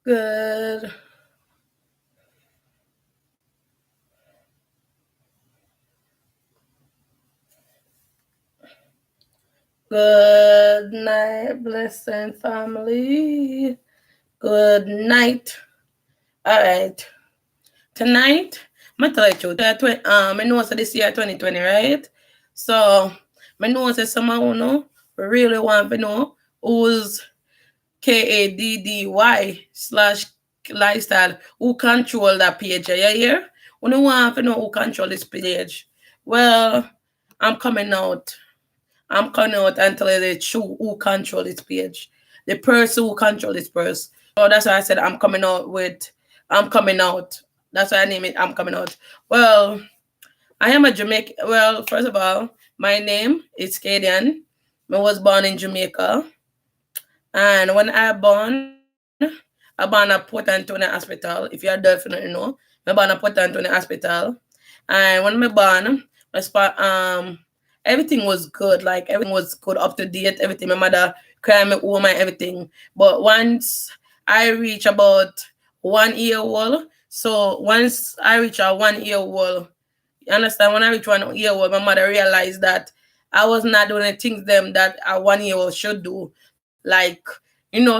Good. Good night, blessing family. Good night. All right. Tonight, I'm tell you, I know so this year 2020, right? So, I know say some of you know really want to know who's KADDY/lifestyle who control that page. Yeah, yeah. We don't want to know who control this page. Well, I'm coming out. I'm coming out and telling the truth who control this page. The person who control this person. So that's why I said I'm coming out. That's why I name it I'm coming out. Well, I am a Jamaican. Well, first of all, my name is Kadian. I was born in Jamaica. And when I born at Port Antonio Hospital. If you're definitely know, I born at Port Antonio Hospital. And when I born, everything was good. Like everything was good, up to date. Everything. My mother cried me home and everything. But once I reach about 1 year old, so once I reach a 1 year old, you understand? When I reach 1 year old, my mother realized that I was not doing the things them that a 1 year old should do. Like,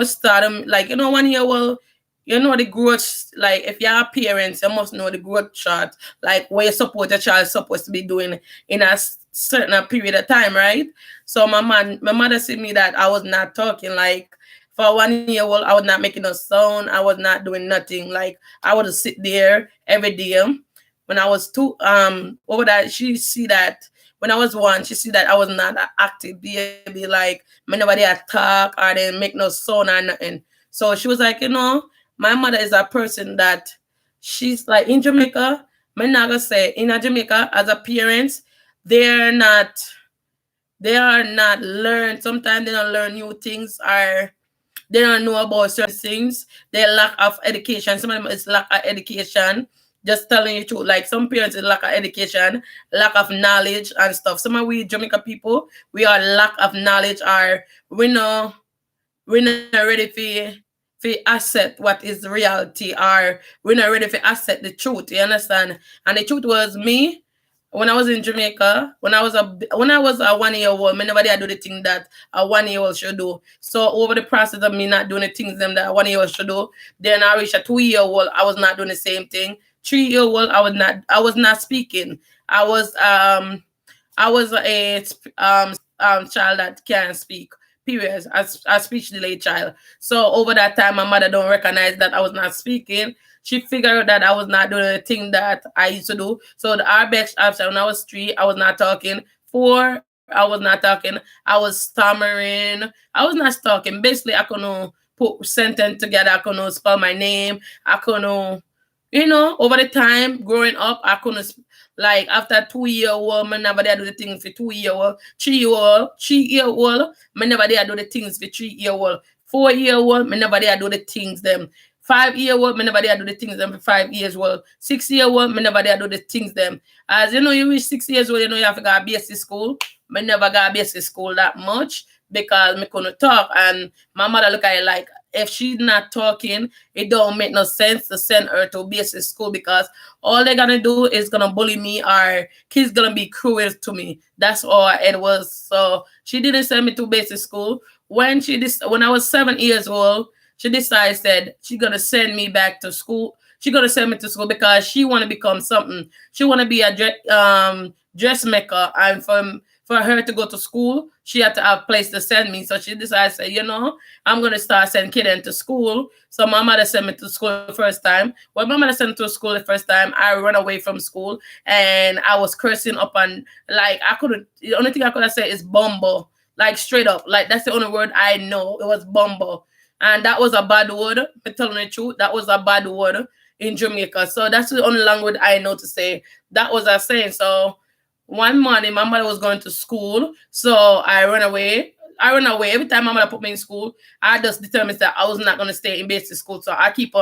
start them like 1 year old, the growth, like if you're parents, you must know the growth chart, like what you support your child supposed to be doing in a certain period of time, right? So my mother said me that I was not talking like for a 1 year old, I was not making a sound, I was not doing nothing. Like I would sit there every day. When I was two, over that she see that when I was one, she see that I was not an active baby, like me nobody attack or they make no sound or nothing. So she was like, my mother is a person that she's like in Jamaica. I'm not gonna say in a Jamaica as a parents, they're not they are not learn. Sometimes they don't learn new things or they don't know about certain things. They lack of education. Some of them is lack of education. Just telling you truth. Like some parents is lack of education, lack of knowledge and stuff. Some of we Jamaica people, we are lack of knowledge or we're not ready for accept what is reality or we're not ready for accept the truth. You understand? And the truth was me when I was in Jamaica, when I was a 1 year old, me nobody do the thing that a 1 year old should do. So over the process of me not doing the things them that a 1 year old should do, then I reached a 2 year old, I was not doing the same thing. 3 year old, I was not speaking. I was a child that can't speak. Period. A speech delayed child. So over that time, my mother don't recognize that I was not speaking. She figured out that I was not doing the thing that I used to do. So the RBX after when I was 3, I was not talking. 4, I was not talking. I was stammering. I was not talking. Basically, I couldn't put sentence together. I couldn't spell my name. I couldn't, over the time growing up, I couldn't like after 2 year old, man never did do the things for 2 year old, 3 year old, 3 year old, man never did do the things for 3 year old, 4 year old, man never did do the things them. 5 year old, man never did do the things them for 5 years old. 6 year old, man never did do the things them. As you reach 6 years old, you have to go to basic school. Me never got basic school that much because me couldn't talk. And my mother look at it like if she's not talking, it don't make no sense to send her to basic school because all they're gonna do is gonna bully me or kids gonna be cruel to me. That's all it was. So she didn't send me to basic school. When I was 7 years old, she decided that she gonna send me back to school. She gonna send me to school because she wanna become something. She wanna be a dressmaker, and for her to go to school, she had to have a place to send me. So she decided, say, I'm gonna start sending kids to school. So my mother sent me to school the first time. When my mother sent me to school the first time, I ran away from school and I was cursing up and like I couldn't. The only thing I could have said is bumble, like straight up. Like that's the only word I know. It was bumble, and that was a bad word. I'm telling the truth, that was a bad word in Jamaica. So that's the only language I know to say. That was a saying. So one morning, my mother was going to school, so I ran away. I ran away. Every time my mother put me in school, I just determined that I was not going to stay in basic school. So I keep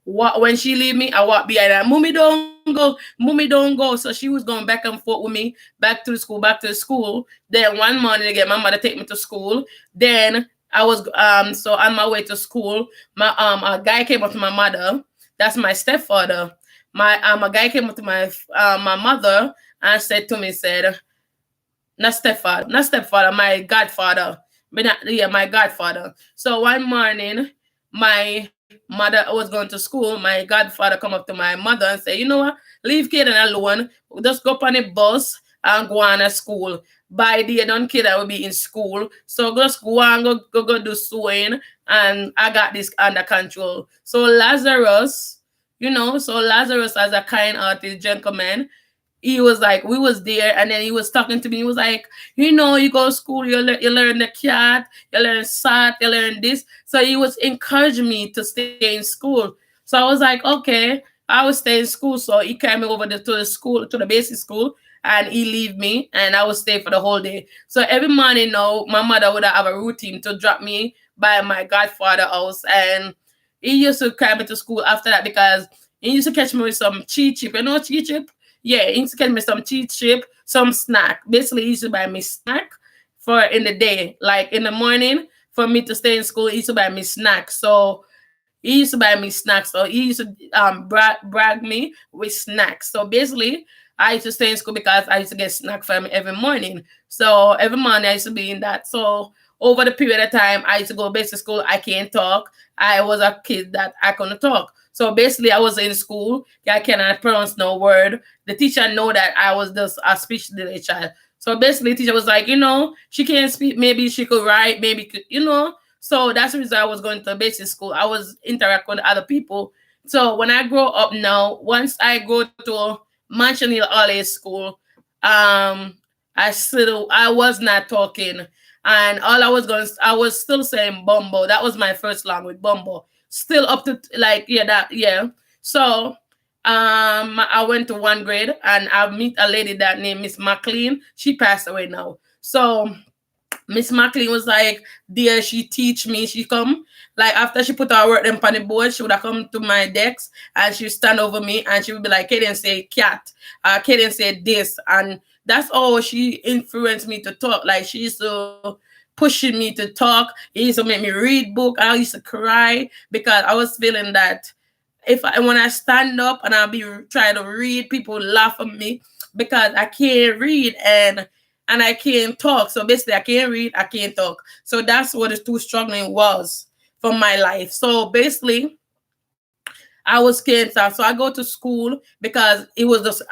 when she leave me, I walk behind her. Mommy don't go, mommy don't go. So she was going back and forth with me, back to the school, back to the school. Then one morning again, my mother take me to school. Then I was so on my way to school, my a guy came up to my mother. That's my stepfather. My a guy came up to my mother and said to me, said, not stepfather, my godfather. But not, yeah, my godfather. So one morning, my mother was going to school. My godfather come up to my mother and say, you know what? Leave Kaden alone. Just go up on a bus and go on to school. By the don't kid I will be in school. So just go and go do sewing, and I got this under control. So Lazarus, so Lazarus as a kind hearted gentleman, he was like, we was there, and then he was talking to me. He was like, you go to school, you learn the cat, you learn sat, you learn this. So he was encouraging me to stay in school. So I was like, okay, I will stay in school. So he carried me over to the school, to the basic school, and he leave me, and I would stay for the whole day. So every morning now, my mother would have a routine to drop me by my godfather house, and he used to carry me to school after that because he used to catch me with some cheat chip. You know cheat chip? Yeah, he used to get me some cheat chip, some snack. Basically, he used to buy me snack for in the day. Like in the morning, for me to stay in school, he used to buy me snacks. So he used to buy me snacks. So he used to brag me with snacks. So basically, I used to stay in school because I used to get snack from him every morning. So every morning I used to be in that. So over the period of time, I used to go to basic school. I can't talk. I was a kid that I couldn't talk. So basically, I was in school. I cannot pronounce no word. The teacher know that I was just a speech delay child. So basically, the teacher was like, she can't speak. Maybe she could write. Maybe could. So that's the reason I was going to basic school. I was interacting with other people. So when I grow up now, once I go to Mansion Hill All School, I was not talking, and I was still saying Bumbo. That was my first language, Bumbo. Still up to like yeah. So I went to 1 grade, and I meet a lady that named Miss McLean. She passed away now. So Miss McLean was like, dear, she teach me. She come, like after she put her work them on the board, she would have come to my desk and she would stand over me and she would be like, Kaden say cat, Kaden say this. And that's all she influenced me to talk. Like she used to pushing me to talk. It used to make me read book. I used to cry because I was feeling that when I stand up and I'll be trying to read, people laugh at me because I can't read and I can't talk. So basically, I can't read, I can't talk. So that's what the two struggling was for my life. So basically, I was scared. So I go to school because it was just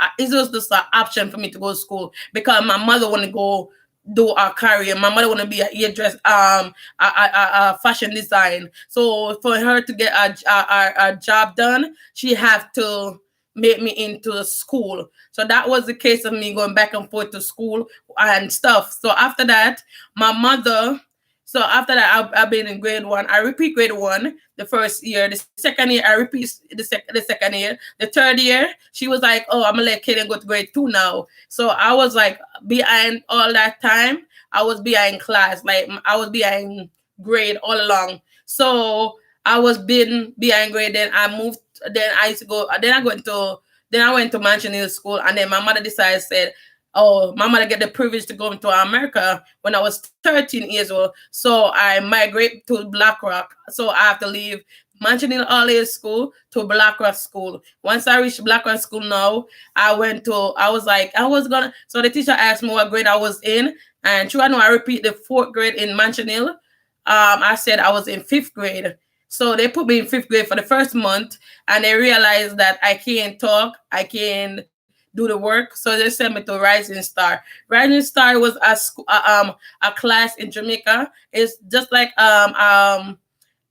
an option for me to go to school because my mother want to go do a career. My mother want to be a hairdress, a fashion design. So for her to get a job done, she have to make me into school. So that was the case of me going back and forth to school and stuff. So after that, my mother. So after that, I've been in grade 1. I repeat grade 1 the first year. The second year, I repeat the second year. The third year, she was like, "Oh, I'm gonna let Kaden go to grade 2 now." So I was like behind all that time. I was behind class, like I was behind grade all along. So I was been behind grade. Then I moved. Then I used to go. Then I went to Mansion Hill School, and then my mother decided said, "Oh, my mother get the privilege to go into America when I was 13 years old. So I migrate to Black Rock. So I have to leave Mansion Hill All School to Black Rock School. Once I reached Black Rock School now, I was like, so the teacher asked me what grade I was in. And true, I know I repeat the 4th grade in Mansion Hill. I said I was in 5th grade. So they put me in 5th grade for the first month, and they realized that I can't talk, I can't do the work. So they sent me to Rising Star. Rising Star was a class in Jamaica. It's just like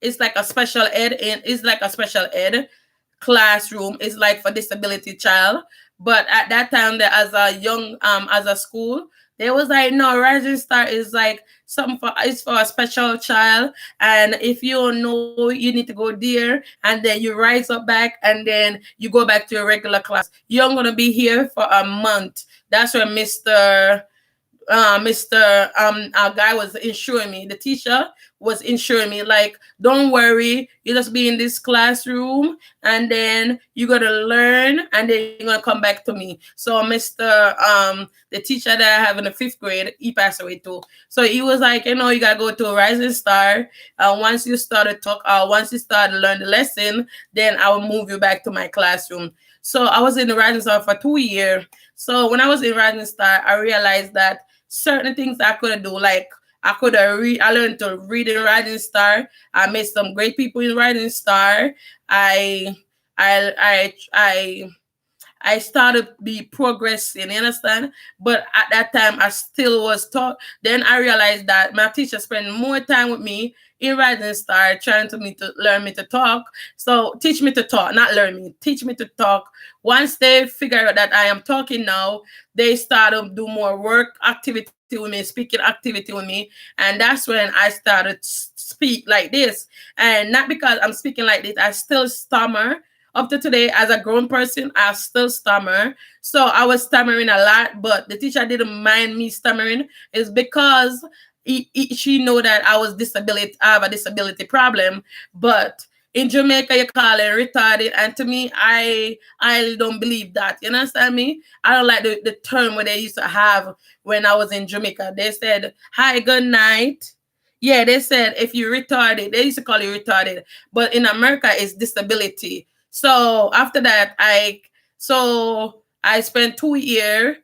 it's like a special ed, and it's like a special ed classroom. It's like for disability child. But at that time, that as a young as a school, they was like, no, Rising Star is like it's for a special child, and if you don't know, you need to go there, and then you rise up back, and then you go back to your regular class. You're gonna be here for a month. That's where Mr. Mr. Our guy was insuring me. The teacher was insuring me, like, don't worry, you just be in this classroom, and then you gotta learn, and then you're gonna come back to me. So Mr. The teacher that I have in the 5th grade, he passed away too. So he was like, you gotta go to a Rising Star. Once you start to talk, once you start to learn the lesson, then I will move you back to my classroom. So I was in the Rising Star for 2 years. So when I was in Rising Star, I realized that certain things I could do, like I learned to read in Rising Star. I met some great people in Rising Star. I I I I I started to be progressing, you understand? But at that time, I still was taught. Then I realized that my teacher spent more time with me in Rising Star, trying to me to learn me to talk. So teach me to talk, not learn me, teach me to talk. Once they figure out that I am talking now, they start to do more work activity with me, speaking activity with me, and that's when I started to speak like this. And not because I'm speaking like this, I still stammer up to today. As a grown person, I still stammer. So I was stammering a lot, but the teacher didn't mind me stammering. Is because she know that I have a disability problem. But in Jamaica, you call it retarded, and to me, I don't believe that. You understand me? I don't like the term where they used to have when I was in Jamaica. They said, "Hi, good night." Yeah, they said if you're retarded, they used to call you retarded. But in America, it's disability. So after that, I spent 2 years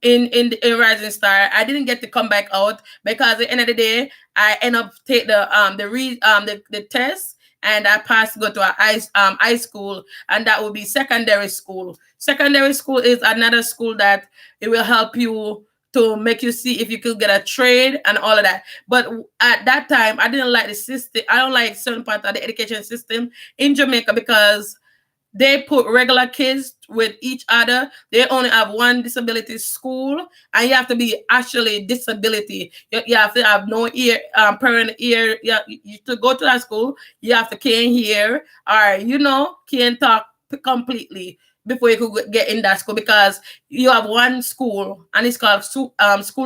in Rising Star. I didn't get to come back out because at the end of the day, I end up take the test, and I passed to go to a high school, and that would be secondary school. Secondary school is another school that it will help you to make you see if you could get a trade and all of that. But at that time, I didn't like the system. I don't like certain part of the education system in Jamaica because they put regular kids with each other. They only have one disability school, and you have to be actually disability. You have to have no ear, parent ear. You to go to that school, you have to can't hear or can't talk completely before you could get in that school, because you have one school and it's called School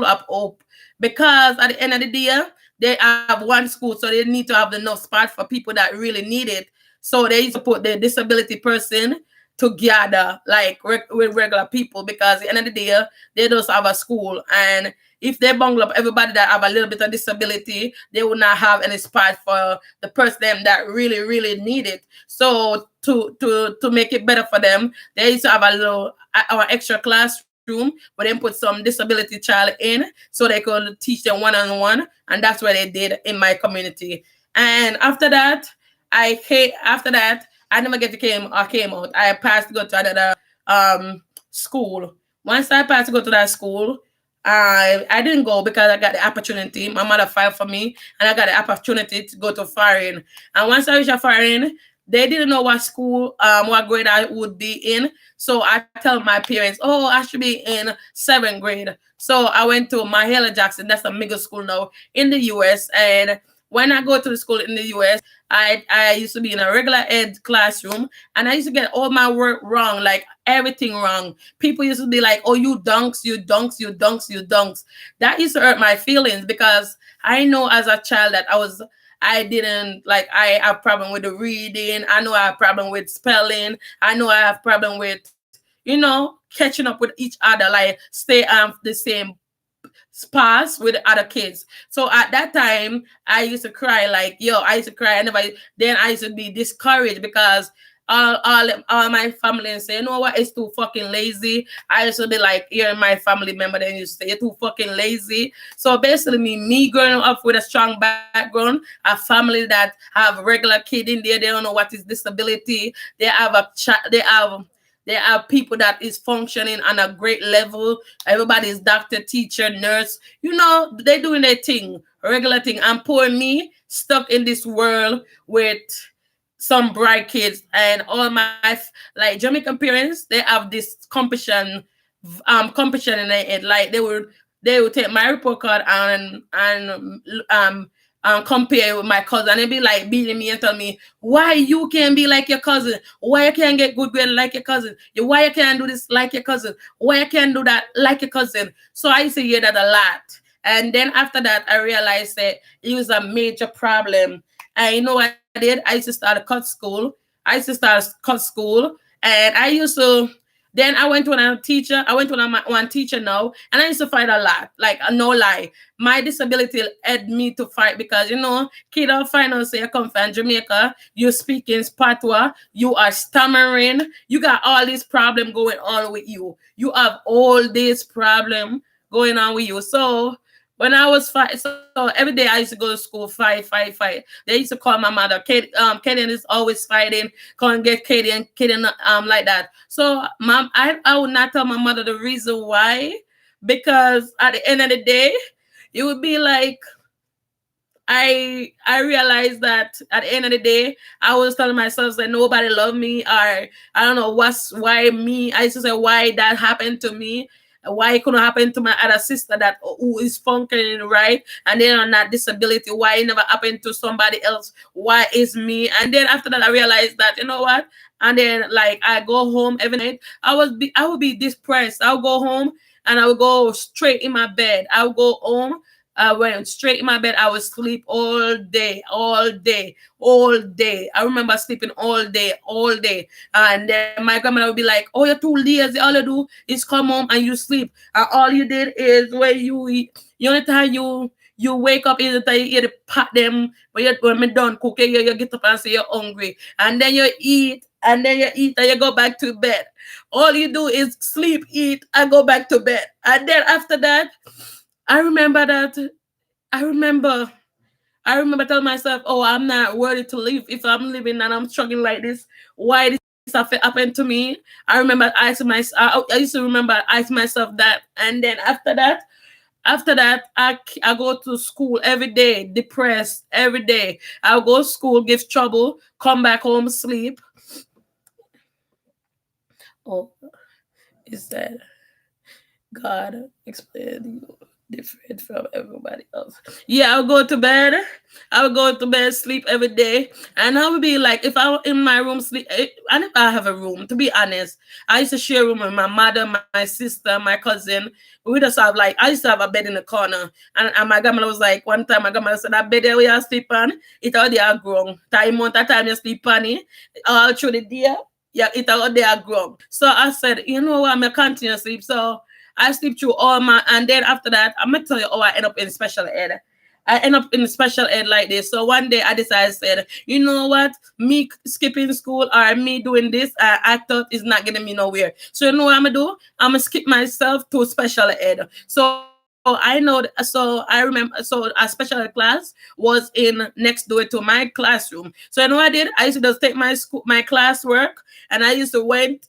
of Hope. Because at the end of the day, they have one school, so they need to have enough spot for people that really need it. So they used to put the disability person together like with regular people, because at the end of the day, they just have a school. And if they bungle up everybody that have a little bit of disability, they will not have any spot for the person that really, really need it. So to make it better for them, they used to have a little our extra classroom where they put some disability child in so they could teach them one-on-one. And that's what they did in my community. And after that, I never came out. I passed to go to another school. Once I passed to go to that school, I didn't go because I got the opportunity. My mother filed for me, and I got the opportunity to go to foreign. And once I reached a foreign, they didn't know what school, what grade I would be in. So I tell my parents, "Oh, I should be in 7th grade." So I went to Mahalia Jackson. That's a middle school now in the U.S. And when I go to the school in the U.S., I used to be in a regular ed classroom, and I used to get all my work wrong, like everything wrong. People used to be like, "Oh, you dunks, you dunks, you dunks, you dunks." That used to hurt my feelings, because I know as a child that I didn't like, I have problem with the reading. I know I have problem with spelling. I know I have problem with, catching up with each other, like stay the same sparse with other kids. So at that time, I used to cry like, I used to cry. Then I used to be discouraged because all my family say, "You know what, it's too fucking lazy." I used to be like, hearing my family member, then used to say, "You're too fucking lazy." So basically me growing up with a strong background, a family that have regular kid in there, they don't know what is disability. They have people that is functioning on a great level. Everybody is doctor, teacher, nurse. They doing their thing, regular thing. And poor me, stuck in this world with some bright kids. And all my like Jamaican parents, they have this competition in their head. Like they would take my report card and compare with my cousin. And they be like beating me and tell me, why you can't be like your cousin? Why you can't get good grade like your cousin? Why you can't do this like your cousin? Why you can't do that like your cousin? So I used to hear that a lot. And then after that, I realized that it was a major problem. And you know what I did? I used to start a cut school. And I used to. Then I went to a teacher. I went to one teacher now, and I used to fight a lot. Like no lie, my disability led me to fight because kid don't find out say you come from Jamaica, you speak in patois, you are stammering, you got all this problem going on with you. You have all this problem going on with you. So when I was fight, so every day I used to go to school, fight. They used to call my mother, Kadian is always fighting, come and get Kadian, like that. So mom, I would not tell my mother the reason why, because at the end of the day, it would be like I realized that at the end of the day, I was telling myself that nobody loved me, or I don't know why me. I used to say why that happened to me, why it couldn't happen to my other sister that who is functioning right and then on that disability, why it never happened to somebody else, why is me. And then after that I realized that, you know what, and then like I go home every night, I would be depressed. I'll go home and I would go straight in my bed. I would go home, I went straight in my bed. I would sleep all day. I remember sleeping all day. And then my grandmother would be like, "Oh, you're too lazy. All you do is come home and you sleep. And all you did is when you eat. The only time you wake up is the time you pat them when me done cooking. You get up and say you're hungry, and then you eat." And then you eat and you go back to bed. All you do is sleep, eat, and go back to bed. And then after that, I remember that. I remember. I remember telling myself, "Oh, I'm not worthy to live. If I'm living and I'm struggling like this, why this stuff happened to me?" I remember asking myself. I used to remember asking myself that. And then after that, I go to school every day, depressed every day. I'll go to school, give trouble, come back home, sleep. Oh, is that God explained you different from everybody else? Yeah, I'll go to bed. I'll go to bed, sleep every day. And I would be like, if I were in my room, sleep. I never have a room, to be honest. I used to share a room with my mother, my sister, my cousin. We just have like, I used to have a bed in the corner. And my grandmother was like, one time my grandmother said, that bed there where you sleep on, it already are grown. Time out of time you sleep on it, all through the day. Yeah, it already are grown. So I said, you know what, I'm going to continue to sleep. So I sleep through all my, and then after that, I'm going to tell you how I end up in special ed. I end up in special ed like this. So one day I decided, said, you know what, me skipping school or me doing this, I thought is not getting me nowhere. So you know what I'm going to do? I'm going to skip myself to special ed. So I know, so I remember, so a special ed class was in next door to my classroom. So you know what I did? I used to just take my classwork, and I used to went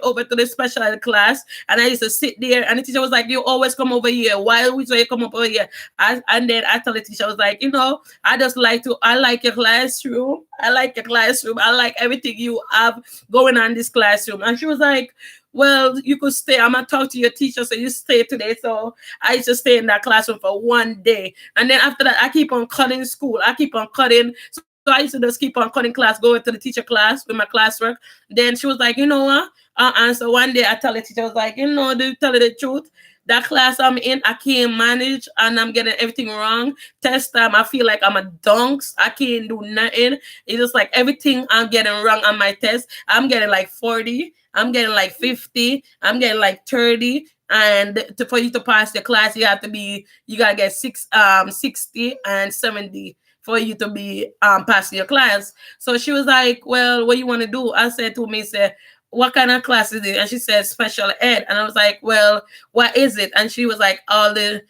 over to the special ed class, and I used to sit there, and the teacher was like, "You always come over here. Why would you come over here?" And then I told the teacher, I was like, I like your classroom. I like your classroom. I like everything you have going on in this classroom. And she was like, "Well, you could stay. I'm gonna talk to your teacher, so you stay today." So I used to stay in that classroom for one day, and then after that, I keep on cutting school. I keep on cutting. So I used to just keep on cutting class, going to the teacher class with my classwork. Then she was like, "You know what?" And so one day I tell the teacher, I was like, "To tell you the truth, that class I'm in, I can't manage, and I'm getting everything wrong. Test time, I feel like I'm a dunks. I can't do nothing. It's just like everything I'm getting wrong on my test. I'm getting like 40. I'm getting like 50. I'm getting like 30. And for you to pass the class, you gotta get 60 and 70 for you to be passing your class." So she was like, "Well, what you want to do?" I said to me, say, "What kind of class is it?" And she said special ed. And I was like, "Well, what is it?" And she was like, all the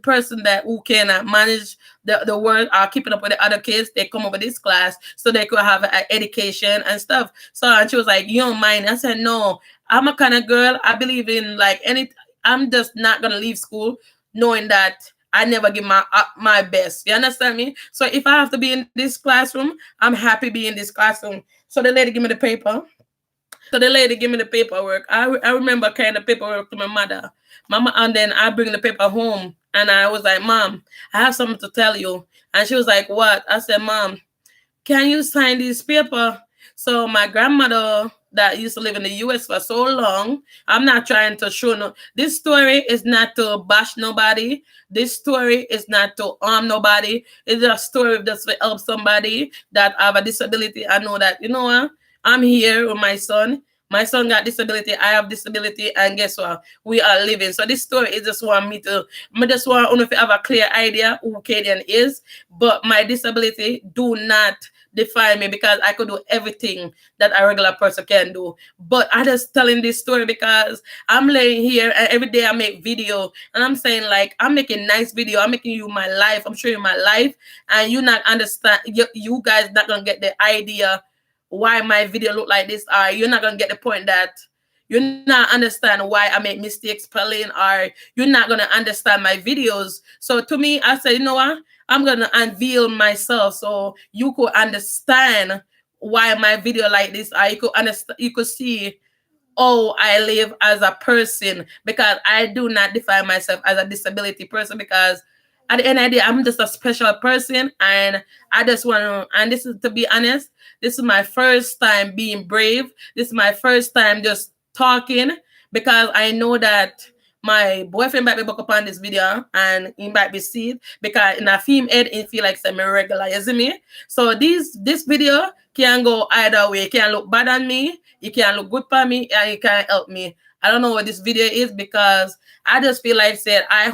person that who can manage the world are keeping up with the other kids, they come over this class so they could have an education and stuff. So and she was like, "You don't mind?" I said, "No, I'm a kind of girl, I believe in like I'm just not gonna leave school knowing that I never give my best." You understand me? So if I have to be in this classroom, I'm happy being in this classroom. So the lady give me the paper. So the lady gave me the paperwork. I remember carrying the paperwork to my mother. And then I bring the paper home. And I was like, Mom, I have something to tell you. And she was like, what? I said, Mom, can you sign this paper? So my grandmother that used to live in the US for so long, I'm not trying to show no. This story is not to bash nobody. This story is not to harm nobody. It's a story just to help somebody that have a disability. I know that, you know what? I'm here with my son. My son got disability. I have disability, and guess what? We are living. So this story is just want me to. I just want to have a clear idea who Kadian is. But my disability do not define me because I could do everything that a regular person can do. But I just telling this story because I'm laying here and every day I make video and I'm saying like I'm making nice video. I'm making you my life. I'm showing you my life, and you not understand. You guys not gonna get the idea why my video look like this, or you're not gonna get the point that you're not understand why I make mistakes spelling, or you're not gonna understand my videos. So to me, I said, you know what? I'm gonna unveil myself so you could understand why my video like this, or you could understand, you could see oh, I live as a person, because I do not define myself as a disability person, because at the end of the day, I'm just a special person, and I just want to, and this is, to be honest, this is my first time being brave. This is my first time just talking, because I know that my boyfriend might be back up on this video and he might be see it, because in a film head it feel like semi regular, you see me? So this video can go either way. It can look bad on me, it can look good for me, and it can help me. I don't know what this video is, because I just feel like said I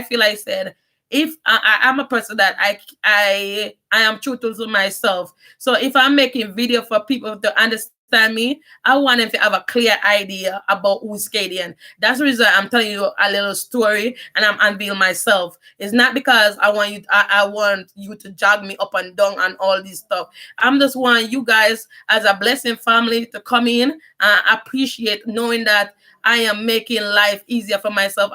feel like said if I'm a person that I am true to myself. So if I'm making video for people to understand me, I want them to have a clear idea about who's Kadian. That's the reason I'm telling you a little story and I'm unveiling myself. It's not because I want you to jog me up and down and all this stuff. I'm just want you guys as a blessing family to come in and appreciate knowing that I am making life easier for myself,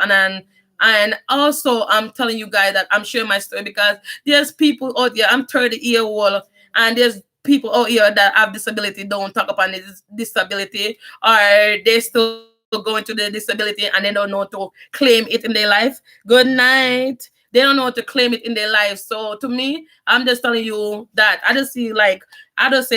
and also I'm telling you guys that I'm sharing my story because there's people out there. I'm 30-year old, and there's people out here that have disability don't talk about this disability, or they still going to the disability and they don't know to claim it in their life. Good night. They don't know how to claim it in their life. So to me, I'm just telling you that I just see like I just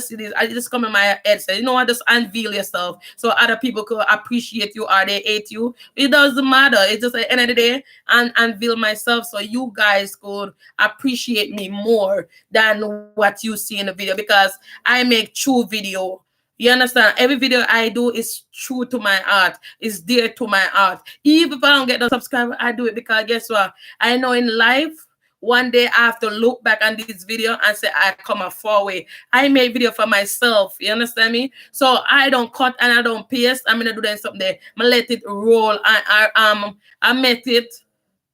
see this. I just come in my head say, you know what, just unveil yourself so other people could appreciate you or they hate you. It doesn't matter. It's just at the end of the day, and unveil myself so you guys could appreciate me more than what you see in the video, because I make true video. You understand? Every video I do is true to my art. It's dear to my art. Even if I don't get the subscriber, I do it because guess what? I know in life, one day I have to look back on this video and say I come a far way. I make video for myself. You understand me? So I don't cut and I don't paste. I'm gonna do that something there. I'm gonna let it roll. I make it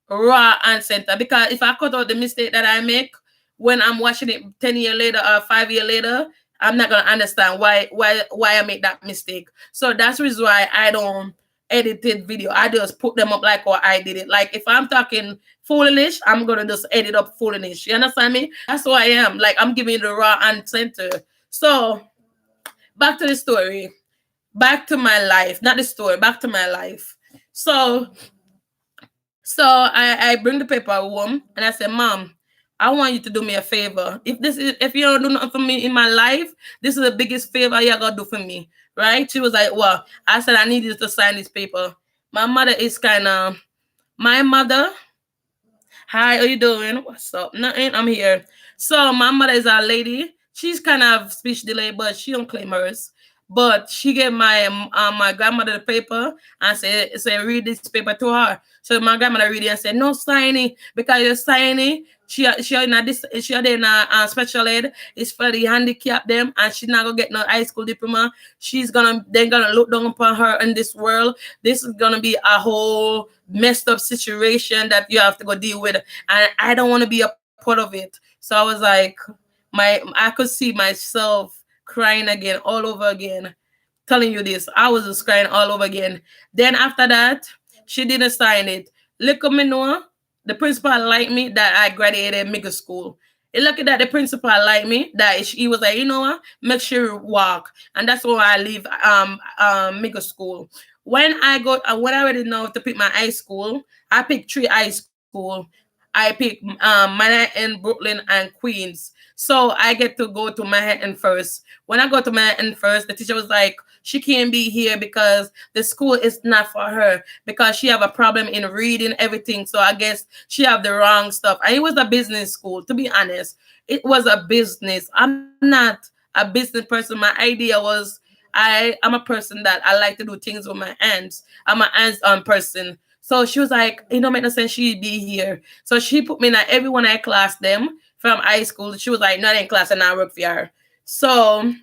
raw and center, because if I cut out the mistake that I make when I'm watching it 10 years later or 5 years later, I'm not gonna understand why I make that mistake. So that's the reason why I don't edited video. I just put them up like what I did it. Like if I'm talking foolish, I'm gonna just edit up foolish. You understand me? That's who I am. Like I'm giving the raw and center. So back to the story. Back to my life. Not the story, back to my life. So I bring the paper home and I say, Mom, I want you to do me a favor. If you don't do nothing for me in my life, this is the biggest favor you're gonna do for me. Right? She was like, well, I said I need you to sign this paper. My mother is kinda my mother. Hi, how you doing? What's up? Nothing. I'm here. So my mother is a lady. She's kind of speech delay, but she don't claim hers. But she gave my grandmother the paper and say read this paper to her. So my grandmother read it and said no signing, because you're signing. She in a special ed. It's for the handicap them, and she's not gonna get no high school diploma. They're gonna look down upon her in this world. This is gonna be a whole messed up situation that you have to go deal with, and I don't want to be a part of it. So I was like, I could see myself crying again, all over again, telling you this. I was just crying all over again. Then after that, she didn't sign it. Look at me know, the principal liked me that I graduated middle school. He look at that the principal liked me that he was like, you know what, make sure you walk. And that's why I leave middle school. when I already know to pick my high school, I picked three high school. I picked Manhattan, Brooklyn, and Queens. So I get to go to Manhattan first. When I go to Manhattan first, the teacher was like, she can't be here because the school is not for her because she have a problem in reading everything. So I guess she have the wrong stuff. And it was a business school, to be honest. It was a business. I'm not a business person. My idea was I'm a person that I like to do things with my hands. I'm a hands-on person. So she was like, it don't make no sense she'd be here. So she put me in everyone I class them from high school. She was like, not in class and I work for her. So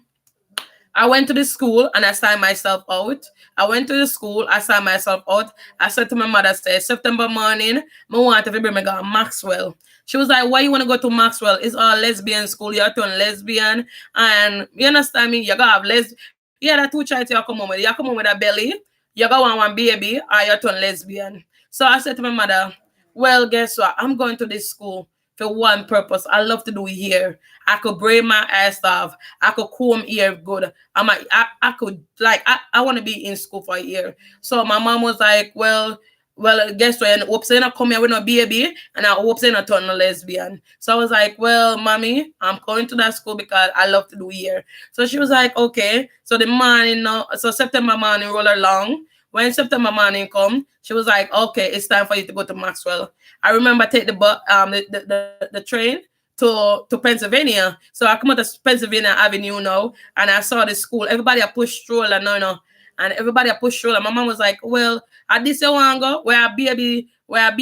I went to the school and I signed myself out. I went to the school, I signed myself out. I said to my mother, said, September morning, I want to bring me go to Maxwell. She was like, why you want to go to Maxwell? It's all lesbian school. You're turn lesbian. And you understand me? You gotta have yeah, that two child you come home with. You come home with a belly, you got one baby, or you turn lesbian. So I said to my mother, well, guess what? I'm going to this school for one purpose. I love to do hair. I could braid my ass off. I could comb hair good. I could like I want to be in school for a year. So my mom was like, well, guess what? And hope saying I come here with no baby, and I hope saying I turn a lesbian. So I was like, well, mommy, I'm going to that school because I love to do hair. So she was like, okay. So the morning, so September morning roll along. When September morning come, she was like, okay, it's time for you to go to Maxwell. I remember take the train to Pennsylvania. So I come out to Pennsylvania Avenue now, and I saw the school. Everybody I push stroller, no. And everybody I push stroller. My mom was like, well, at this you want go, where a baby, what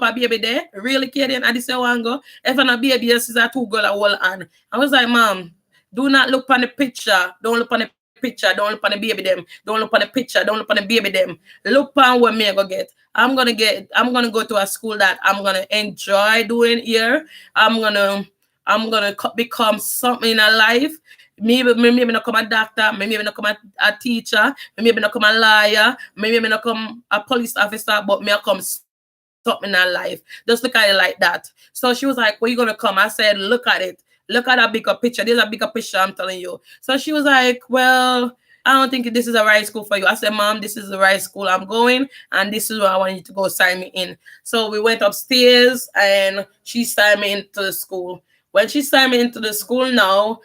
a baby there? Really kidding? At this you want go. If I'm a baby, this is a two girl a hold on. I was like, mom, do not look on the picture. Don't look on the picture. Don't look on the baby them. Don't look on the picture. Don't look on the baby them. Look on what me I go get. I'm gonna go to a school that I'm gonna enjoy doing here. I'm gonna become something in a life. Maybe not come a doctor, maybe not come a teacher, maybe not come a lawyer, maybe not come a police officer, but me I come something in our life. Just look at it like that. So she was like, where you gonna come? I said, look at it. Look at a bigger picture. There's a bigger picture, I'm telling you. So she was like, well, I don't think this is the right school for you. I said, mom, this is the right school I'm going, and this is where I want you to go sign me in. So we went upstairs and she signed me into the school. When she signed me into the school now,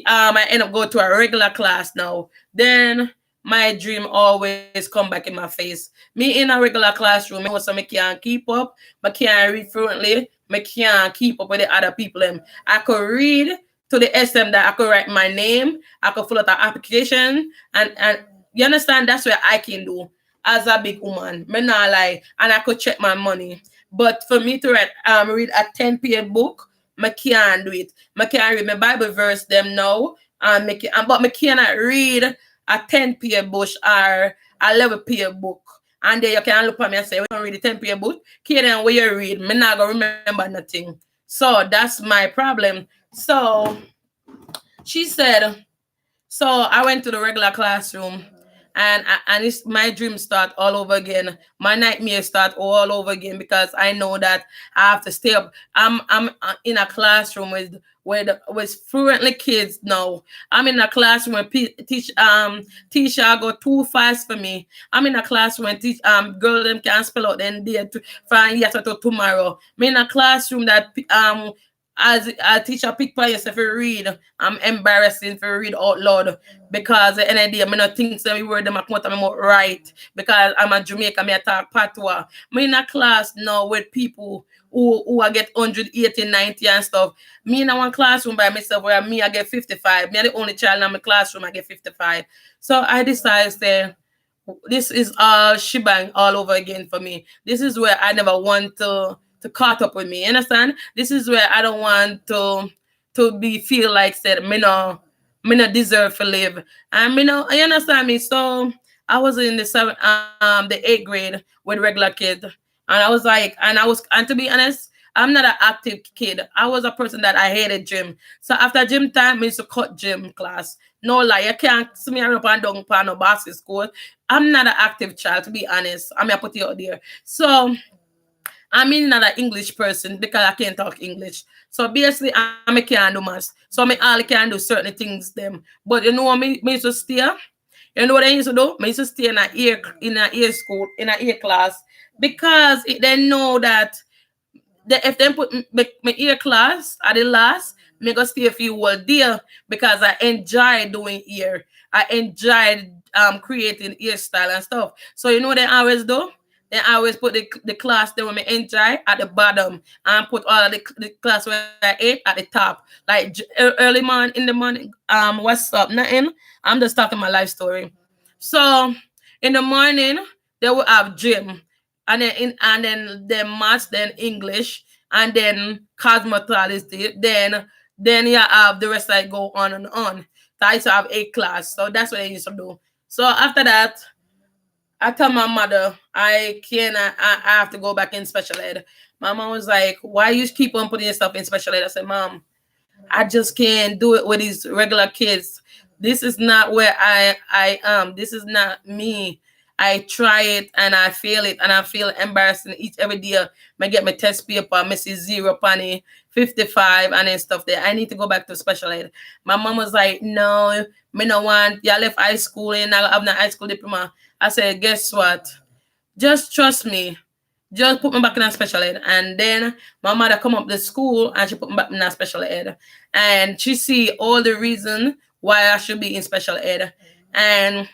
I end up going to a regular class now. Then my dream always come back in my face. Me in a regular classroom, me was I can't keep up, I can't read fluently, I can't keep up with the other people. I could read to the extent that I could write my name, I could fill out the application, and you understand that's what I can do as a big woman. Me not lie, and I could check my money. But for me to read a 10 page book, I can't do it. I can't read my Bible verse them now, but I cannot read a 10 page book or a 11 page book. And then you can look at me and say, we don't read the 10 page book. Then when you read, me not gonna remember nothing. So that's my problem. So she said, so I went to the regular classroom, and it's my dreams start all over again. My nightmares start all over again because I know that I have to stay up. I'm in a classroom with fluently kids now. I'm in a classroom where teacher go too fast for me. I'm in a classroom where girl them can spell out then day from yesterday to tomorrow. I'm in a classroom that as a teacher pick by yourself to read, I'm embarrassing for read out loud because the end I'm not think so word them I come out of right because I'm a Jamaican, me I talk patois. I'm in a class now with people who I get 180, 90 and stuff. Me in one classroom by myself where me I get 55. Me are the only child in my classroom I get 55. So I decided that this is all shebang all over again for me. This is where I never want to caught up with me. You understand? This is where I don't want to be feel like said me no deserve to live. And you understand me? So I was in the 8th grade with regular kid. And I was like, and to be honest, I'm not an active kid. I was a person that I hated gym. So after gym time, I used to cut gym class. No lie, you can't see me up and down for no basketball school. I'm not an active child, to be honest. I'm gonna put it out there. So I'm not an English person because I can't talk English. So basically, I can't do math. So I all can do certain things them. But you know what me used to stay? You know what I used to do? I used to stay in a ear school, in a ear class, because they know that if they put my ear class at the last, me go stay a few whole day because I enjoy doing ear. I enjoy creating ear style and stuff. So you know what they always do? They always put the class they want me enjoy at the bottom and put all of the class where I ate at the top. Like early in the morning, what's up? Nothing. I'm just talking my life story. So in the morning they will have gym, and then maths, then English, and then cosmetology. Then you have the rest like go on and on. So I used to have 8 class. So that's what I used to do. So after that, I tell my mother I cannot. I have to go back in special ed. My mom was like, "Why you keep on putting yourself in special ed?" I said, "Mom, I just can't do it with these regular kids. This is not where I am. This is not me. I try it and I fail it and I feel embarrassing each every day. I get my test paper, I see 0 55 and then stuff there. I need to go back to special ed." My mom was like, "No, me no want. You left high school and I have no high school diploma." I said, "Guess what? Just trust me. Just put me back in a special ed." And then my mother come up to school and she put me back in a special ed. And she see all the reason why I should be in special ed. And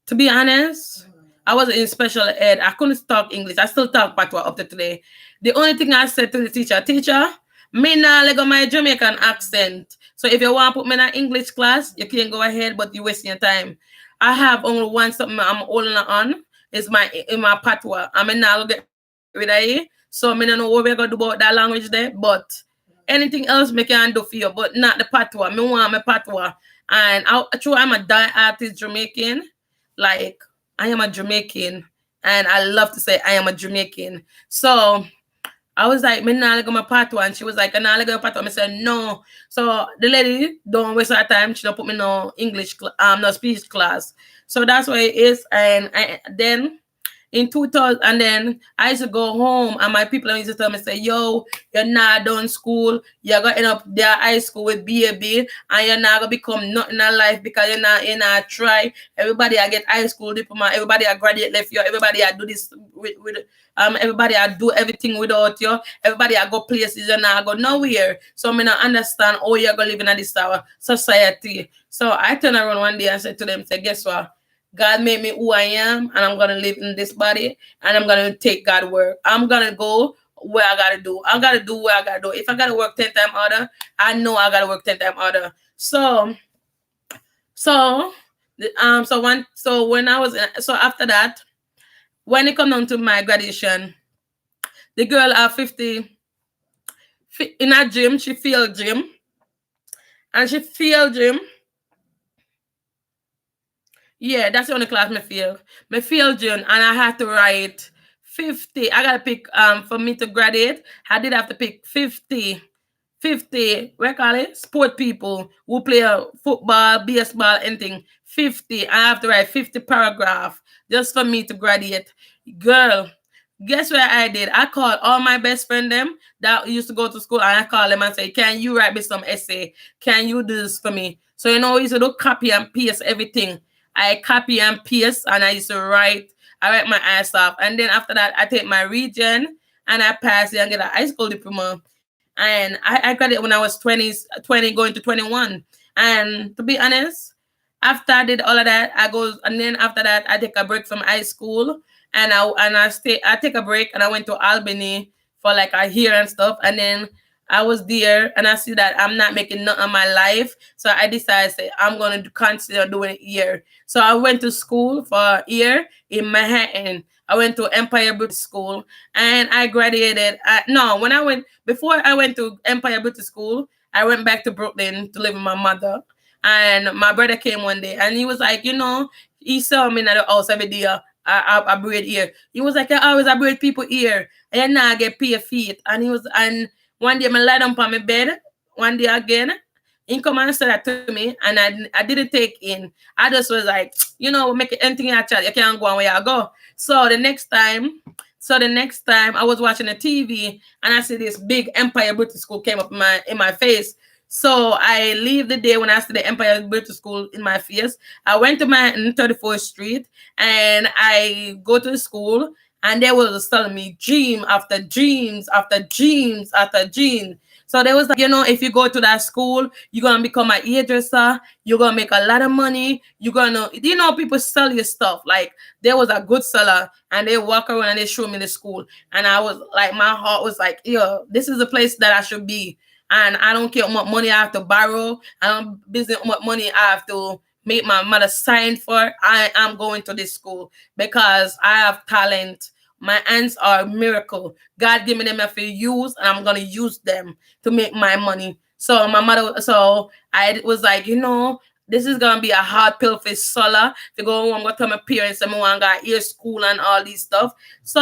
to be honest, I was in special ed. I couldn't talk English. I still talk patois up to today. The only thing I said to the teacher, me nah let go my Jamaican accent. So if you want to put me in an English class, you can go ahead, but you wasting your time. I have only one something I'm holding on. It's my patois. I mean now get rid of it. So I don't know what we're gonna do about that language there, but anything else me can do for you, but not the patois. Me want my patois. And I'm a die artist Jamaican. Like I am a Jamaican, and I love to say I am a Jamaican. So I was like, "Me nah go my patois," and she was like, "Nah go your patois." I said, "No." So the lady don't waste her time. She don't put me no no speech class. So that's what it is. And then in 2000, and then I used to go home and my people used to tell me, say, "Yo, you're not done school, you're gonna end up there high school with BAB, and you're not gonna become nothing in life because you're not try. Everybody I get high school diploma, everybody I graduate left you, everybody I do this with everybody I do everything without you, everybody I go places and I go nowhere. So I not understand how you're gonna live in this society." So I turned around one day and said to them, say, "Guess what? God made me who I am, and I'm gonna live in this body, and I'm gonna take God work. I'm gonna go where I gotta do. I gotta do what I gotta do. If I gotta work 10 times harder, I know I gotta work 10 times harder." So so when I was so after that, when it come down to my graduation, the girl at 50 in a gym, she failed gym, and she failed gym. Yeah, that's the only class me fail. Me fail June, and I had to write 50. I gotta pick for me to graduate. I did have to pick 50, what call it? Sport people who play football, baseball, anything. 50. I have to write 50 paragraph just for me to graduate. Girl, guess what I did? I called all my best friend them that used to go to school, and I called them and say, "Can you write me some essay? Can you do this for me?" So we used to do copy and paste everything. I copy and paste, and I used to write. I write my ass off, and then after that, I take my region and I pass it and get a high school diploma. And I got it when I was 20 going to 21. And to be honest, after I did all of that, and then after that, I take a break from high school, and I take a break, and I went to Albany for like a year and stuff, and then I was there, and I see that I'm not making nothing of my life, so I decided, say, I'm gonna consider doing it here. So I went to school for a year in Manhattan. I went to Empire British School, and I graduated. Before I went to Empire British School, I went back to Brooklyn to live with my mother. And my brother came one day, and he was like, he saw me in the house every day. I braid here. He was like, "I always I braid people here, and now I get paid feet." And one day I lie down on my bed. One day again, he come and said that to me, and I didn't take in. I just was like, make anything you chat, you can't go on where I go. So the next time I was watching the TV, and I see this big Empire British School came up in my face. So I leave the day when I see the Empire British School in my face. I went to my 34th Street and I go to the school and they was telling me dream after dreams after dreams after dreams. So they was like, if you go to that school, you're gonna become a hairdresser, you're gonna make a lot of money, you're gonna, people sell you stuff. Like there was a good seller and they walk around and they show me the school. And I was like, my heart was like, yo, this is the place that I should be. And I don't care how much money I have to borrow. I don't business how much money I have to make my mother sign for. I am going to this school because I have talent. My hands are a miracle. God give me them if you use, and I'm gonna use them to make my money. So I was like, this is gonna be a hard pill for Sola. To go home, I'm gonna tell my parents and I want to go to school and all these stuff. So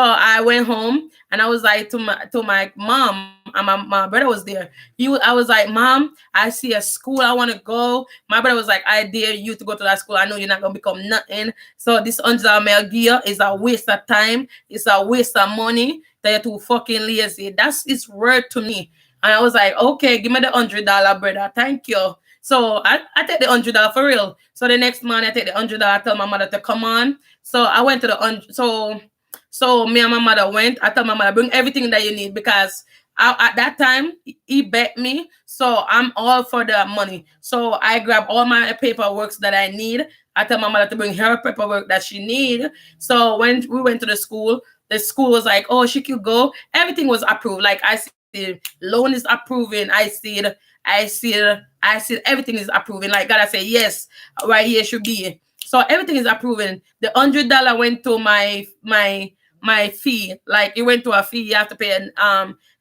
I went home and I was like to my mom, and my brother was there. I was like, Mom, I see a school I want to go. My brother was like, I dare you to go to that school. I know you're not gonna become nothing. So this $100 gear is a waste of time. It's a waste of money. That you're too fucking lazy. That's its word to me. And I was like, okay, give me the $100, brother. Thank you. So I take the $100 for real. So the next morning I take the $100. Tell my mother to come on. So I went to so me and my mother went. I told my mother, bring everything that you need because at that time he bet me. So I'm all for the money. So I grab all my paperwork that I need. I tell my mother to bring her paperwork that she need. So when we went to the school was like, oh, she could go. Everything was approved. Like I see loan is approving. I see everything is approving. Like God, I say yes, right here should be. So everything is approving. The $100 went to my fee. Like it went to a fee. You have to pay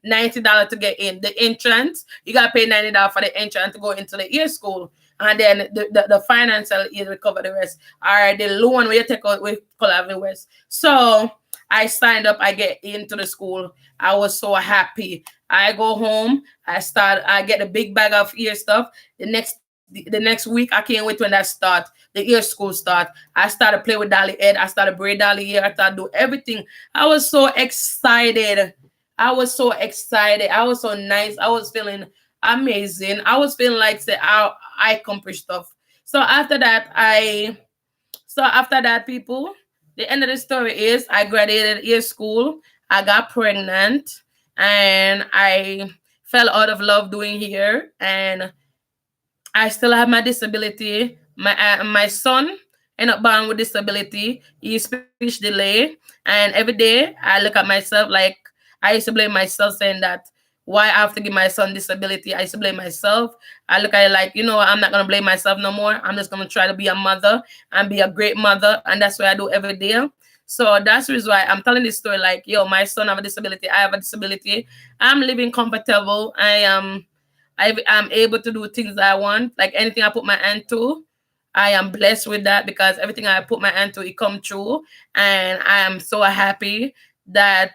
$90 to get in. The entrance, you gotta pay $90 for the entrance to go into the ear school. And then the financial aid will cover the rest. All right, the loan where you take out will cover the rest. So I signed up, I get into the school. I was so happy. I go home, I get a big bag of ear stuff. The next week, I can't wait when that start. The ear school start. I started play with Dolly Head. I started braid Dolly hair. I started do everything. I was so excited. I was so excited. I was so nice. I was feeling amazing. I was feeling like say I accomplished stuff. So after that, people, the end of the story is I graduated ear school. I got pregnant, and I fell out of love doing hair, and I still have my disability. My son ended up born with disability. He's speech delay, and every day I look at myself like I used to blame myself, saying that why I have to give my son disability. I used to blame myself. I look at it like, I'm not gonna blame myself no more. I'm just gonna try to be a mother and be a great mother, and that's what I do every day. So that's the reason why I'm telling this story. Like, yo, my son have a disability. I have a disability. I'm living comfortable. I'm able to do things I want. Like anything I put my hand to, I am blessed with that because everything I put my hand to, it come true. And I am so happy that,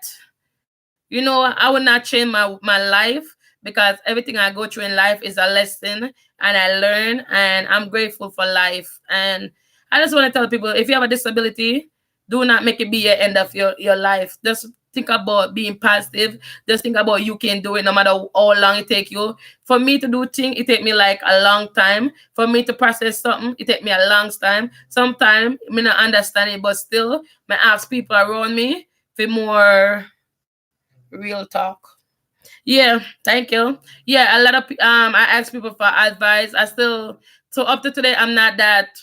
I would not change my life because everything I go through in life is a lesson and I learn, and I'm grateful for life. And I just want to tell people, if you have a disability, do not make it be your end of your life. Just think about being positive. Just think about you can do it no matter how long it take you. For me to do things, it take me like a long time. For me to process something, it take me a long time. Sometimes I may not understand it, but still, I ask people around me for more real talk. Yeah, thank you. Yeah, a lot of I ask people for advice. So up to today, I'm not that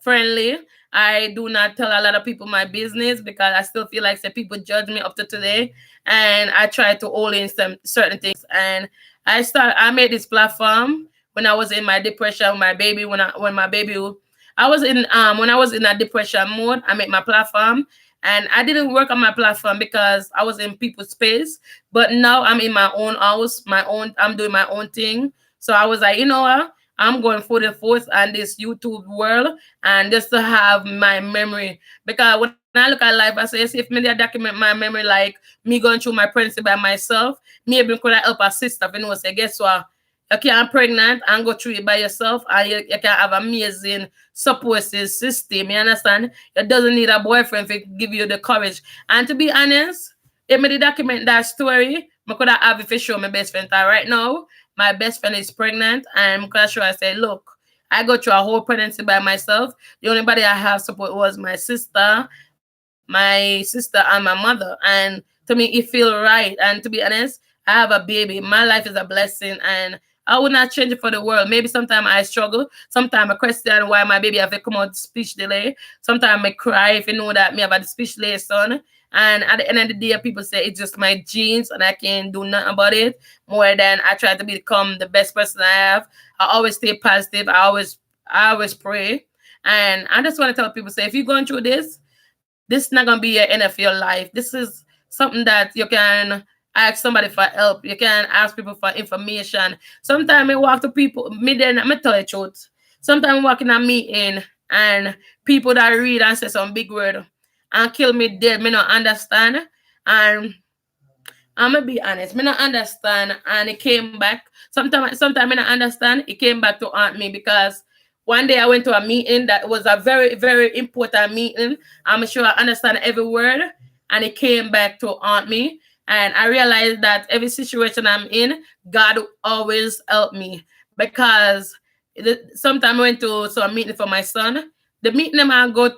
friendly. I do not tell a lot of people my business because I still feel like people judge me up to today, and I try to hold in some certain things. And I made this platform when I was in my depression. My baby when my baby I was in when I was in a depression mode. I made my platform, and I didn't work on my platform because I was in people's space. But now I'm in my own house, I'm doing my own thing. So I was like, you know what? I'm going for the forth and this YouTube world, and just to have my memory. Because when I look at life, I say, if me document my memory, like me going through my pregnancy by myself, maybe could I help a sister? Say, guess what? You can't pregnant and go through it by yourself, and you can have amazing support system. You understand? You doesn't need a boyfriend to give you the courage. And to be honest, if me document that story, I could have it for show my best friend right now. my best friend is pregnant, and I'm quite sure I said, look, I go through a whole pregnancy by myself. The only body I have support was my sister and my mother. And to me, it feel right. And to be honest, I have a baby. My life is a blessing, and I would not change it for the world. Maybe sometimes I struggle. Sometimes I question why my baby have to come out speech delay. Sometimes I cry if you know that me have a speech delay son. And at the end of the day, people say it's just my genes and I can't do nothing about it. More than I try to become the best person I have. I always stay positive. I always pray. And I just want to tell people, say, if you're going through this is not gonna be your end of your life. This is something that you can ask somebody for help. You can ask people for information. Sometimes I walk to people, me then I'm tell you the truth. Sometimes I walk in a meeting and people that read and say some big word and kill me dead, me not understand. And I'm gonna be honest, me not understand, and it came back. Sometimes I not understand. It came back to haunt me because one day I went to a meeting that was a very, very important meeting. I'm sure I understand every word, and it came back to haunt me. And I realized that every situation I'm in, God always help me because sometimes I went to a meeting for my son. The meeting I go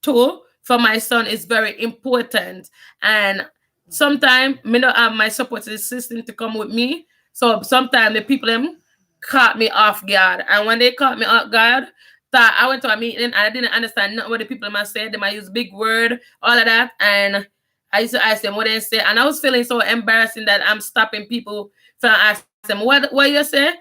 to for my son is very important, and sometimes me not have my support system to come with me. So sometimes the people them caught me off guard. And when they caught me off guard, that I went to a meeting and I didn't understand nothing what the people might say. They might use big word, all of that. And I used to ask them what they say. And I was feeling so embarrassing that I'm stopping people from asking them, what you say?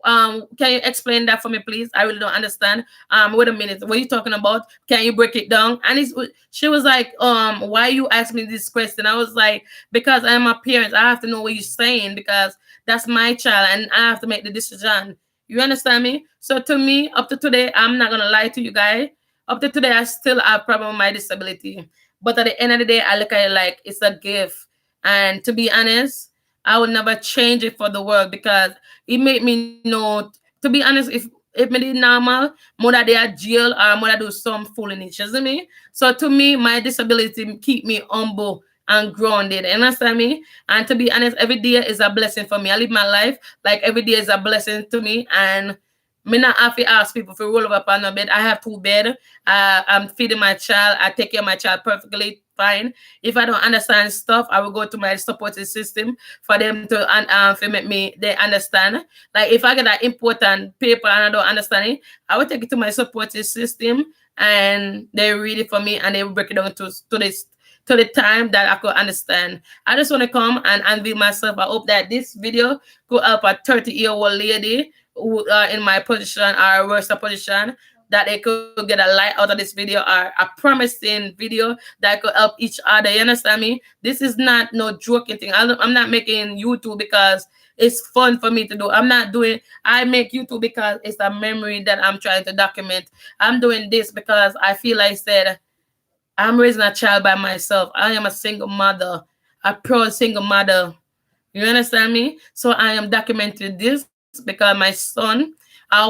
Can you explain that for me, please? I really don't understand. Wait a minute, what are you talking about? Can you break it down? And she was like, why you ask me this question? I was like, because I'm a parent, I have to know what you're saying because that's my child and I have to make the decision. You understand me? So to me, up to today, I'm not gonna lie to you guys. Up to today, I still have problem with my disability. But at the end of the day, I look at it like it's a gift. And to be honest, I would never change it for the world because it made me know. To be honest, if me did normal, more that they are jail or more that do some foolishness, you see me? So to me, my disability keep me humble and grounded. You understand me? And to be honest, every day is a blessing for me. I live my life like every day is a blessing to me. And me not have to ask people to roll over upon a bed. I have two bed. I'm feeding my child. I take care of my child perfectly fine. If I don't understand stuff, I will go to my supporting system for them to make me they understand. Like if I get an important paper and I don't understand it, I will take it to my supporting system and they read it for me and they will break it down to the time that I could understand. I just want to come and unveil myself. I hope that this video could help a 30-year-old lady who in my position or worse position, that they could get a light out of this video or a promising video that could help each other. You understand me? This is not no joking thing. I'm not making YouTube because it's fun for me to do. I make YouTube because it's a memory that I'm trying to document. I'm doing this because I feel like I said, I'm raising a child by myself. I am a single mother, a proud single mother. You understand me? So I am documenting this because my son,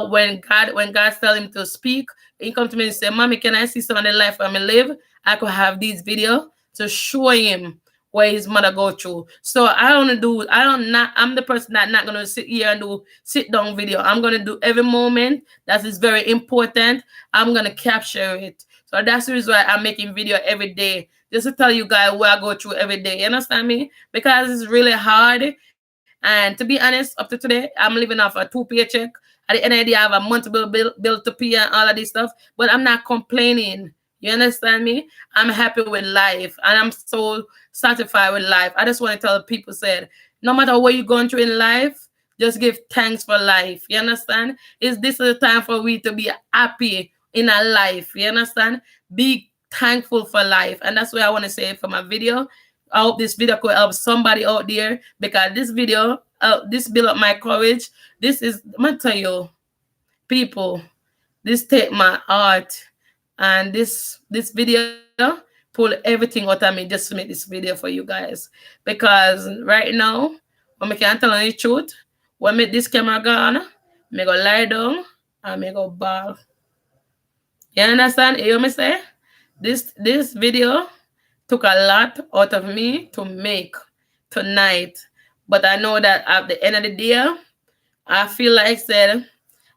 when God tell him to speak, he come to me and say, "Mommy, can I see some of the life I'm live? I could have these video to show him where his mother go through." So I don't do. I don't not. I'm the person that not gonna sit here and do sit down video. I'm gonna do every moment that is very important. I'm gonna capture it. So that's the reason why I'm making video every day, just to tell you guys what I go through every day. You understand me? Because it's really hard. And to be honest, up to today, I'm living off a two paycheck. At the end of the day, I have a monthly bill to pay and all of this stuff. But I'm not complaining. You understand me? I'm happy with life. And I'm so satisfied with life. I just want to tell people, said, no matter what you're going through in life, just give thanks for life. You understand? This is a time for we to be happy in our life. You understand? Be thankful for life. And that's what I want to say for my video. I hope this video could help somebody out there because this video, this build up my courage. This is, I'm gonna tell you, people, this take my heart, and this video pull everything out of me just to make this video for you guys. Because right now, when I can't tell you the truth, when me this camera gone, me go lie down and me go bawl. You understand? You hear me say? This video took a lot out of me to make tonight. But I know that at the end of the day, I feel like said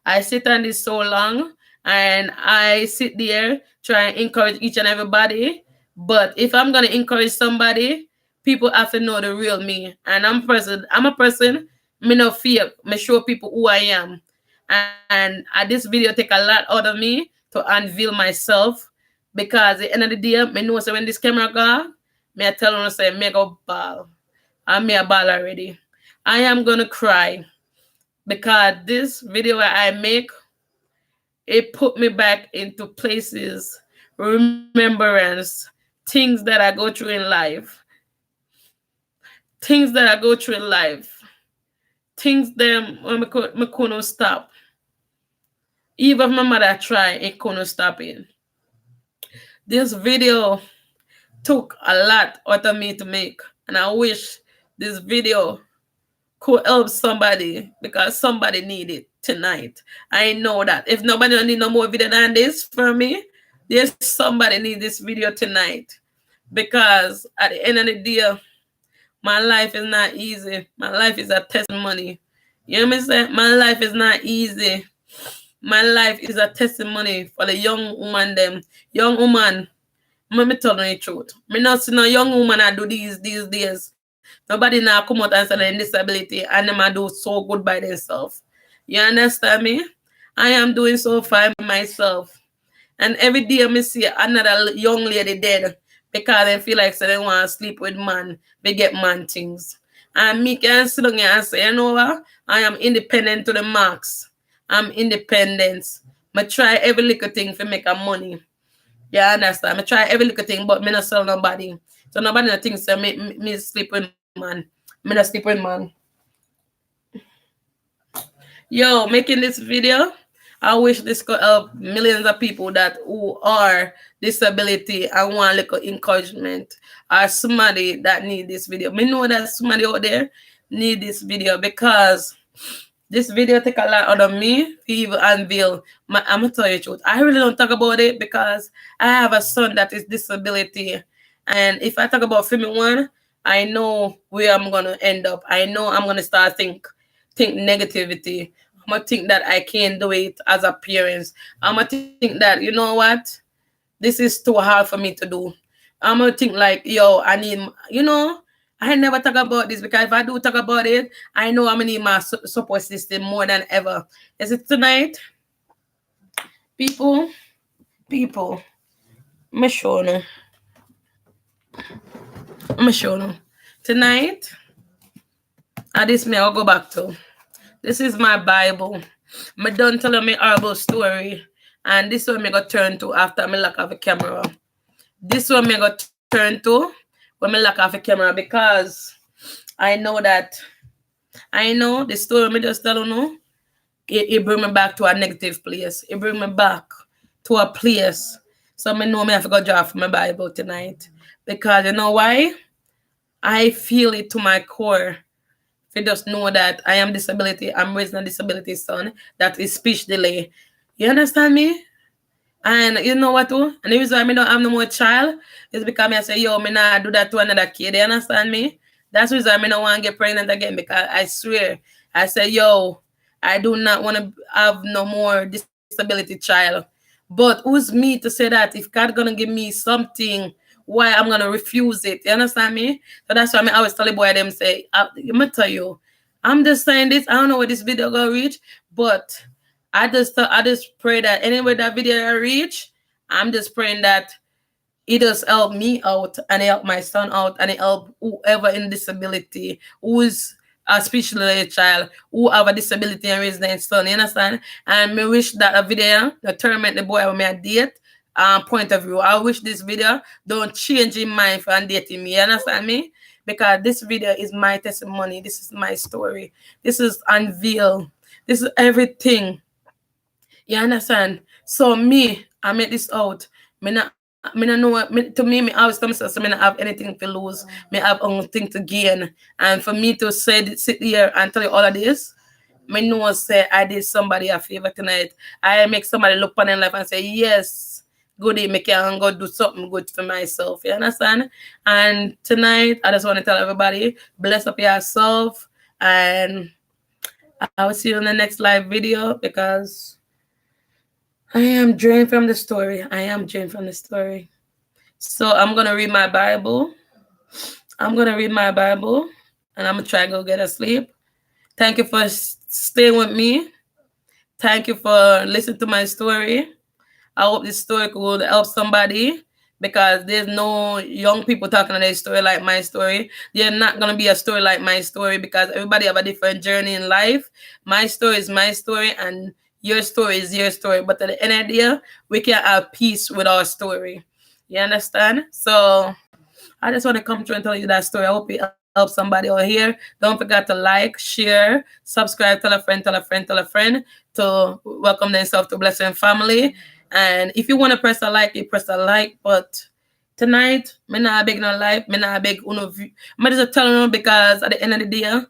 I sit on this so long and I sit there try and encourage each and everybody. But if I'm gonna encourage somebody, people have to know the real me. And I'm a person, me no fear. Me show people who I am. And this video take a lot out of me to unveil myself because at the end of the day, me know so when this camera go, me I tell them say me go ball. I'm me a ball already. I am gonna cry because this video I make, it put me back into places, remembrance, things that I go through in life, things that I go through in life, things them when me couldn't stop. Even if my mother try, it couldn't stop it. This video took a lot out of me to make, and I wish this video could help somebody because somebody need it tonight. I know that if nobody don't need no more video than this for me, there's somebody need this video tonight because at the end of the day, my life is not easy. My life is a testimony. You know what I'm saying? My life is not easy. My life is a testimony for the young woman them. Young woman, let me tell you the truth. Me not see no young woman I do these days. Nobody now come out and say they're disability and them I do so good by themselves. You understand me? I am doing so fine by myself. And every day I see another young lady dead because they feel like so they want to sleep with man. They get man things. And me can sit down here and say, you know what? I am independent to the max. I'm independent. I try every little thing to make a money. You understand? I try every little thing, but me not sell nobody. So nobody not thinks so me sleep with man. Me not sleep with man. Yo, making this video, I wish this could help millions of people that who are disability and want a little encouragement or somebody that need this video. Me know that somebody out there need this video because this video take a lot out of me to even unveil. I'm gonna tell you the truth. I really don't talk about it because I have a son that is disability, and if I talk about filming one, I know where I'm gonna end up. I know I'm gonna start think negativity. I'm gonna think that I can't do it as a parent. I'm gonna think that you know what, this is too hard for me to do. I'm gonna think like, yo, I need, I never talk about this because if I do talk about it, I know I'm gonna need my support system more than ever. Is it tonight? People, people, I'm sure no. I'm sure no. Tonight, this me I'll go back to. This is my Bible. Me done telling me horrible story. And this one me go turn to after me lock off the camera. This one me go turn to when me lock off the camera because I know the story me just tell you, it bring me back to a negative place. It bring me back to a place. So me know me have to go draw from my Bible tonight. Because you know why? I feel it to my core. If you just know that I am disability, I'm raising a disability son that is speech delay. You understand me? And you know what too? And the reason why I don't have no more child is because I say, yo, me not do that to another kid. You understand me? That's the reason I don't want to get pregnant again because I swear, I say, yo, I do not want to have no more disability child. But who's me to say that if God gonna give me something, why I'm gonna refuse it? You understand me? So that's why I always tell the boy them say, let me tell you, I'm just saying this. I don't know where this video gonna reach, but I just pray that anywhere that video reach, I'm just praying that it does help me out and it help my son out and it help whoever in disability who's a speech delayed child who have a disability and raise their son. You understand? And me wish that a video that torment the boy with me a date point of view. I wish this video don't change his mind for dating me. You understand me? Because this video is my testimony. This is my story. This is unveil. This is everything. You understand? So me, I make this out. Me not know to me always come so me not have anything to lose. Me have only thing to gain. And for me to sit here and tell you all of this, me know say I did somebody a favor tonight. I make somebody look on their life and say, yes, good day, me can go do something good for myself. You understand? And tonight I just want to tell everybody, bless up yourself and I will see you in the next live video because I am drained from the story. I am drained from the story. So I'm gonna read my Bible. I'm gonna read my Bible, and I'm gonna try to go get asleep. Thank you for staying with me. Thank you for listening to my story. I hope this story could help somebody because there's no young people talking about their story like my story. There's not gonna be a story like my story because everybody have a different journey in life. My story is my story and your story is your story. But at the end of the day, we can have peace with our story. You understand? So I just want to come through and tell you that story. I hope it helps somebody over here. Don't forget to like, share, subscribe, tell a friend, tell a friend, tell a friend to welcome themselves to Blessing Family. And if you want to press a like, you press a like. But tonight, me not big no like, me not big uno. I'm just telling you because at the end of the day,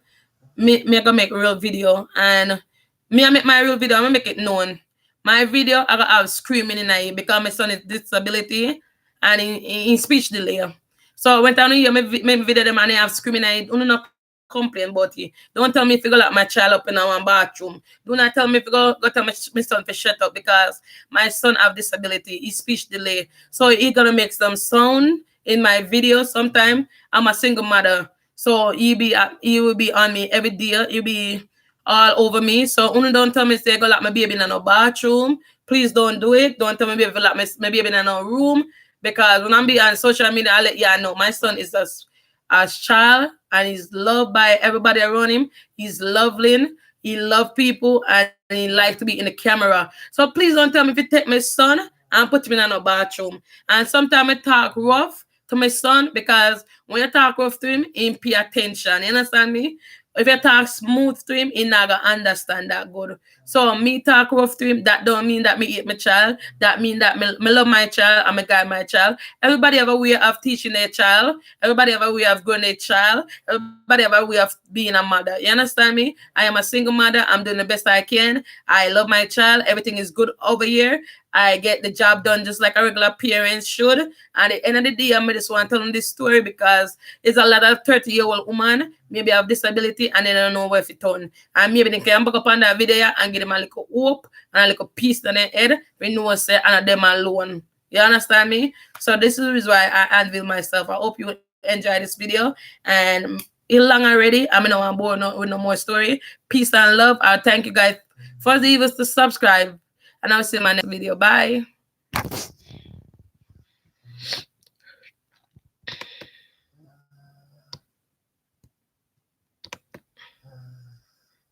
me gonna make a real video and me I make my real video. I'm gonna make it known. My video I gonna have screaming in it because my son is disability and in speech delay. So when I hear my video them and they have screaming in it, not complain about it. Don't tell me if you go lock my child up in one bathroom. Do not tell me if you go tell my son to shut up because my son have disability, he speech delay. So he gonna make some sound in my video sometime. I'm a single mother. So he will be on me every day. He'll be all over me. So don't tell me say go lock my baby in no bathroom. Please don't do it. Don't tell me baby lock my baby in no room. Because when I'm be on social media, I let you know my son is a child and he's loved by everybody around him. He's lovely. He love people and he like to be in the camera. So please don't tell me if you take my son and put him in a bathroom. And sometimes I talk rough to my son because when you talk rough to him, he pay attention. You understand me? If you talk smooth to him, he not gonna understand that good. So me talk rough to him, that don't mean that me hate my child. That mean that me love my child and me guide my child. Everybody have a way of teaching their child. Everybody have a way of growing their child. Everybody have a way of being a mother. You understand me? I am a single mother. I'm doing the best I can. I love my child. Everything is good over here. I get the job done just like a regular parent should. And at the end of the day, I just want to tell them this story because it's a lot of 30-year-old woman maybe have disability and they don't know where to turn. And maybe they can back up on that video and give them a little hope and a little peace in their head. We know say and them alone. You understand me? So this is why I unveil myself. I hope you enjoy this video and it's long already. I'm not on board with no more story. Peace and love. I thank you guys for the viewers to subscribe. And I'll see you in my next video. Bye.